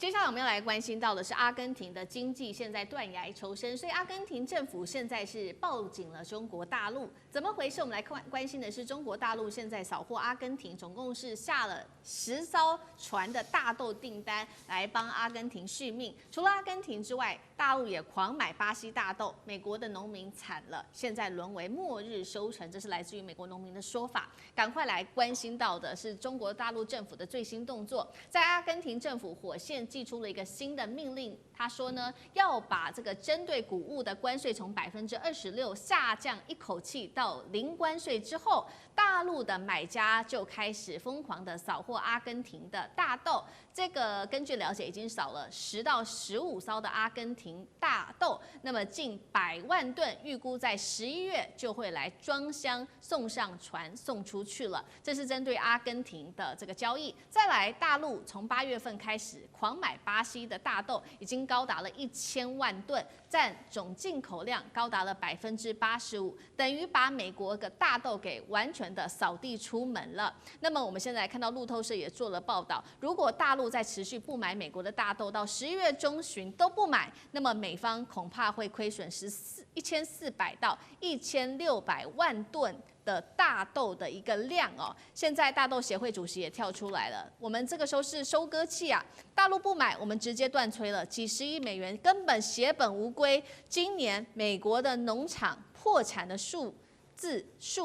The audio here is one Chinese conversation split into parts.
接下来我们要来关心到的是阿根廷的经济现在断崖求生，所以阿根廷政府现在是抱紧了中国大陆，怎么回事？我们来关心的是中国大陆现在扫货阿根廷，总共是下了10艘船的大豆订单来帮阿根廷续命。除了阿根廷之外，大陆也狂买巴西大豆，美国的农民惨了，现在沦为末日收成，这是来自于美国农民的说法。赶快来关心到的是中国大陆政府的最新动作，在阿根廷政府火线寄出了一个新的命令，他说呢，要把这个针对谷物的关税从26%下降一口气到0关税之后，大陆的买家就开始疯狂的扫货阿根廷的大豆。这个根据了解，已经扫了10到15艘的阿根廷大豆，那么近100万吨，预估在11月就会来装箱送上船送出去了。这是针对阿根廷的这个交易。再来，大陆从8月份开始狂买巴西的大豆，已经高达了1000万吨，占总进口量高达了85%，等于把美国的大豆给完全的扫地出门了。那么我们现在看到路透社也做了报道，如果大陆在持续不买美国的大豆，到11月中旬都不买，那么美方恐怕会亏损1400到1600万吨的大豆的一个量哦。现在大豆协会主席也跳出来了，我们这个时候是收割期啊，大陆不买，我们直接断炊了，几十亿美元根本血本无归。今年美国的农场破产的数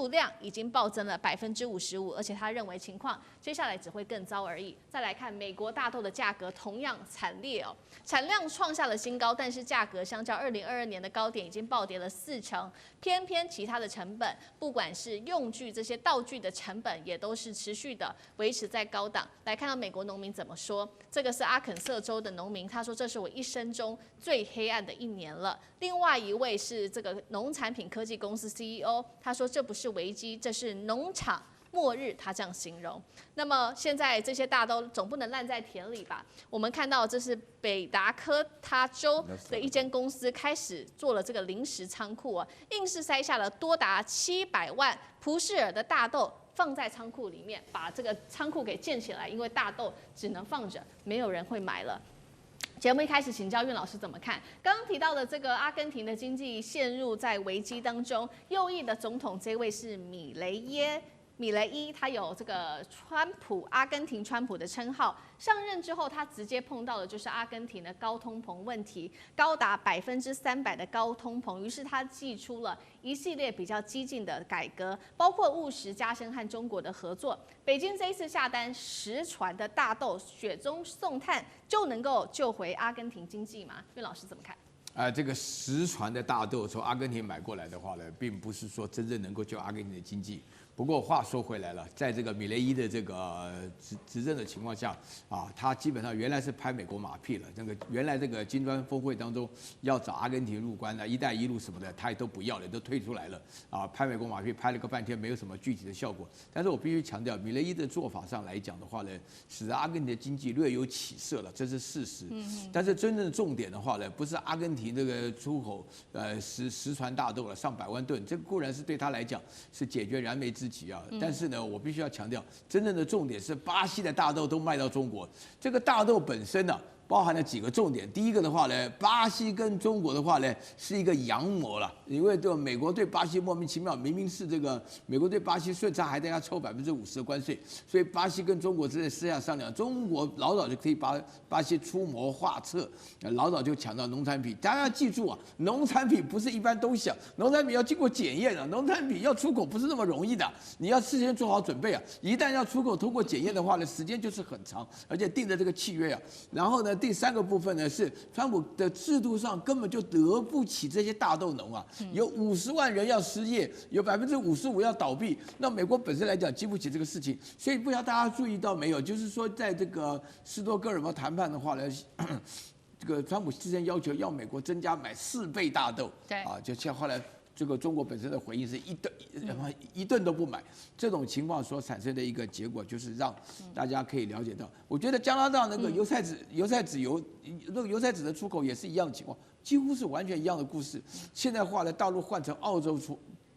量已经暴增了55%，而且他认为情况接下来只会更糟而已。再来看美国大豆的价格同样惨烈哦，产量创下了新高，但是价格相较2022年的高点已经暴跌了40%，偏偏其他的成本，不管是用具这些道具的成本，也都是持续的维持在高档。来看到美国农民怎么说，这个是阿肯色州的农民，他说这是我一生中最黑暗的一年了。另外一位是这个农产品科技公司 CEO， 他说这不是危机，这是农场末日，他这样形容。那么现在这些大豆总不能烂在田里吧？我们看到这是北达科他州的一间公司开始做了这个临时仓库啊，硬是塞下了多达700万普氏尔的大豆。放在仓库里面，把这个仓库给建起来，因为大豆只能放着，没有人会买了。节目一开始，请教苑老师怎么看？刚刚提到的这个阿根廷的经济陷入在危机当中，右翼的总统这位是米雷伊，他有这个阿根廷川普的称号。上任之后，他直接碰到的就是阿根廷的高通膨问题，高达300%的高通膨。于是他祭出了一系列比较激进的改革，包括务实加深和中国的合作。北京这一次下单10船的大豆，雪中送炭，就能够救回阿根廷经济吗？苑老师怎么看？这个10船的大豆从阿根廷买过来的话呢，并不是说真正能够救阿根廷的经济。不过话说回来了，在这个米雷伊的这个执政的情况下啊，他基本上原来是拍美国马屁了。那个原来这个金砖峰会当中要找阿根廷入关的“一带一路”什么的，他也都不要了，都退出来了啊。拍美国马屁拍了个半天，没有什么具体的效果。但是我必须强调，米雷伊的做法上来讲的话呢，使得阿根廷的经济略有起色了，这是事实。但是真正的重点的话呢，不是阿根廷这个出口10船大豆了上百万吨，这个固然是对他来讲是解决燃眉之急啊。但是呢，我必须要强调，真正的重点是巴西的大豆都卖到中国，这个大豆本身呢，包含了几个重点。第一个的话呢，巴西跟中国的话呢是一个阳谋了，因为这个美国对巴西莫名其妙，明明是这个美国对巴西顺差还得要抽50%的关税，所以巴西跟中国之间私下商量，中国老早就可以把巴西出谋划策，老早就抢到农产品。大家要记住啊，农产品不是一般都想，农产品要经过检验的，农产品要出口不是那么容易的，你要事先做好准备啊。一旦要出口通过检验的话呢，时间就是很长，而且定的这个契约啊，然后呢。第3个部分呢是川普的制度上根本就得不起这些大豆农啊，有50万人要失业，有55%要倒闭，那美国本身来讲经不起这个事情，所以不知道大家注意到没有，就是说在这个斯多哥尔摩谈判的话呢，这个川普之前要求要美国增加买4倍大豆，对啊，就像后来。这个中国本身的回应是一吨都不买，这种情况所产生的一个结果，就是让大家可以了解到，我觉得加拿大那个油菜籽那个油菜籽的出口也是一样的情况，几乎是完全一样的故事。现在话呢，大陆换成澳洲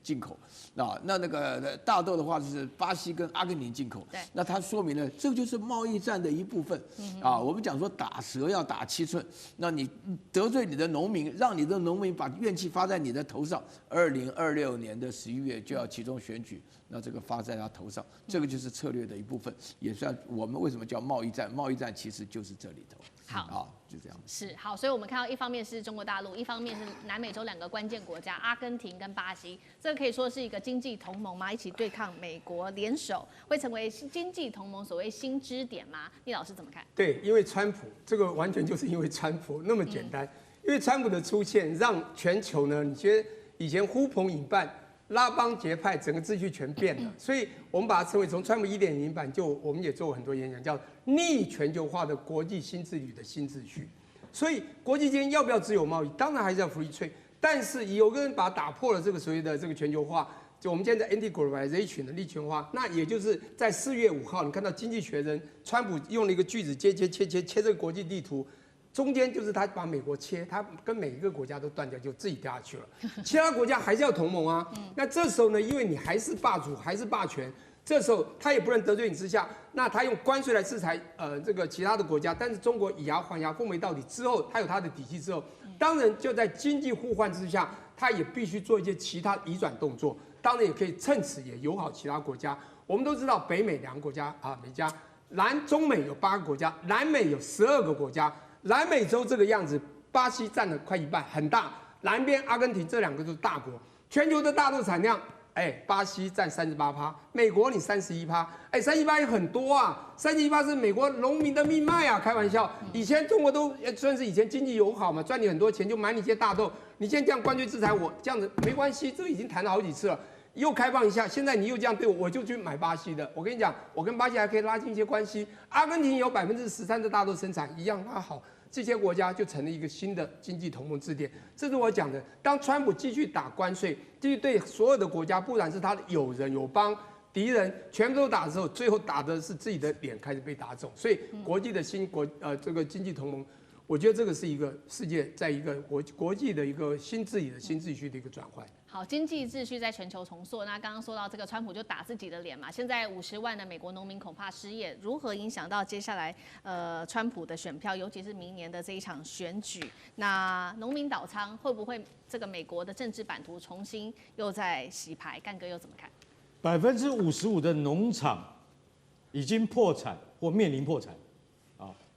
进口。那个大豆的话是巴西跟阿根廷进口。对，那它说明了这个就是贸易战的一部分。我们讲说打蛇要打7寸，那你得罪你的农民，让你的农民把怨气发在你的头上。2026年的11月就要其中选举，那这个发在他头上，这个就是策略的一部分，也算我们为什么叫贸易战？贸易战其实就是这里头。好，就这样。是好，所以我们看到一方面是中国大陆，一方面是南美洲2个关键国家阿根廷跟巴西，这个可以说是一个经济同盟嘛，一起对抗美国，联手会成为经济同盟所谓新支点吗？聂老师怎么看？对，因为川普这个完全就是因为川普那么简单，因为川普的出现让全球呢，你觉得以前呼朋引伴。拉帮结派，整个秩序全变了，所以我们把它称为从川普1.0版，我们也做过很多演讲，叫逆全球化的国际新治理的新秩序。所以国际间要不要自由贸易？当然还是要 free trade， 但是有个人把它打破了这个所谓的这个全球化，就我们现在 anti-globalization 的逆全化，那也就是在4月5号，你看到《经济学人》川普用了一个句子切这个国际地图。中间就是他把美国切，他跟每一个国家都断掉，就自己掉下去了。其他国家还是要同盟啊。那这时候呢，因为你还是霸主，还是霸权，这时候他也不能得罪你之下，那他用关税来制裁这个其他的国家。但是中国以牙还牙，奉为到底之后，他有他的底气之后，当然就在经济互换之下，他也必须做一些其他移转动作。当然也可以趁此也友好其他国家。我们都知道北美2个国家啊，美加，中美有8个国家，南美有12个国家。南美洲这个样子，巴西占了快一半，很大。南边阿根廷这2个都是大国，全球的大豆产量，巴西占38%，美国你31%，31%也很多啊，31%是美国农民的命脉啊，开玩笑。以前中国都算是以前经济友好嘛，赚你很多钱就买你些大豆，你现在这样关税制裁我，这样子没关系，这个已经谈了好几次了。又开放一下，现在你又这样对我，我就去买巴西的。我跟你讲，我跟巴西还可以拉近一些关系。阿根廷有13%的大豆生产，一样拉好，这些国家就成了一个新的经济同盟支点。这是我讲的。当川普继续打关税，继续对所有的国家，不管是他的友人、友邦、敌人，全部都打的时候，最后打的是自己的脸开始被打肿。所以国际的这个经济同盟。我觉得这个是一个世界在一个国际的一个新治理的新秩序的一个转换。好，经济秩序在全球重塑。那刚刚说到这个，川普就打自己的脸嘛。现在50万的美国农民恐怕失业，如何影响到接下来川普的选票，尤其是明年的这一场选举？那农民倒仓会不会这个美国的政治版图重新又在洗牌？干哥又怎么看？55%的农场已经破产或面临破产。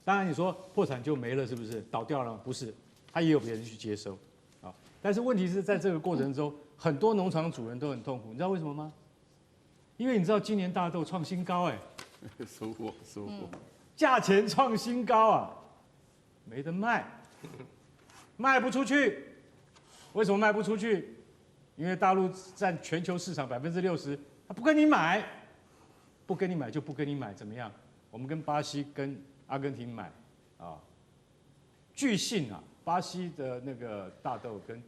当然，你说破产就没了，是不是倒掉了？不是，他也有别人去接收，啊。但是问题是在这个过程中，很多农场主人都很痛苦，你知道为什么吗？因为你知道今年大豆创新高，收获，价钱创新高啊，没得卖，卖不出去。为什么卖不出去？因为大陆占全球市场60%，他不跟你买，不跟你买就不跟你买，怎么样？我们跟巴西跟阿根廷买，据信啊，巴西的那个大豆跟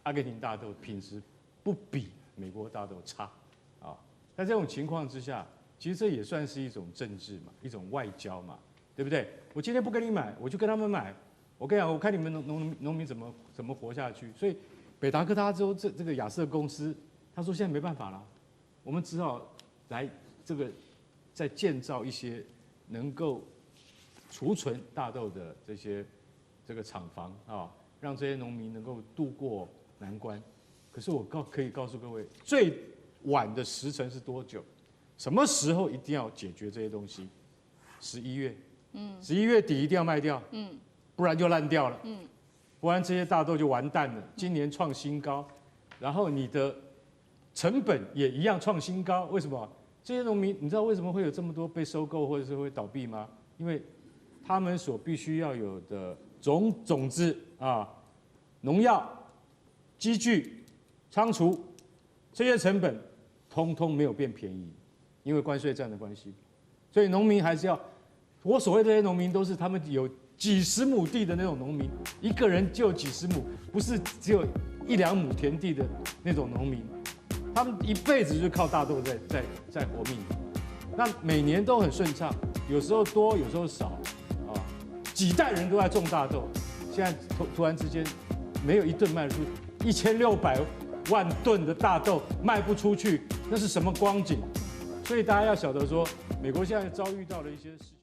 阿根廷大豆品质不比美国大豆差，啊，在这种情况之下，其实这也算是一种政治嘛，一种外交嘛，对不对？我今天不跟你买，我就跟他们买，我跟你讲，我看你们农民怎么活下去。所以北达科他州这个亚瑟公司，他说现在没办法了，我们只好来这个再建造一些能够储存大豆的这个厂房啊，让这些农民能够渡过难关。可是我可以告诉各位，最晚的时程是多久？什么时候一定要解决这些东西？11月，11月底一定要卖掉，不然就烂掉了，不然这些大豆就完蛋了。今年创新高，然后你的成本也一样创新高，为什么？这些农民，你知道为什么会有这么多被收购或者是会倒闭吗？因为他们所必须要有的种子啊、农药、机具、仓储这些成本，通通没有变便宜，因为关税战的关系。所以农民还是要，我所谓这些农民都是他们有几十亩地的那种农民，一个人就有几十亩，不是只有1、2亩田地的那种农民。他们一辈子就靠大豆在活命，那每年都很顺畅，有时候多，有时候少，啊，几代人都在种大豆，现在突然之间没有一顿卖得出1600万吨的大豆卖不出去，那是什么光景？所以大家要晓得说，美国现在遭遇到了一些事。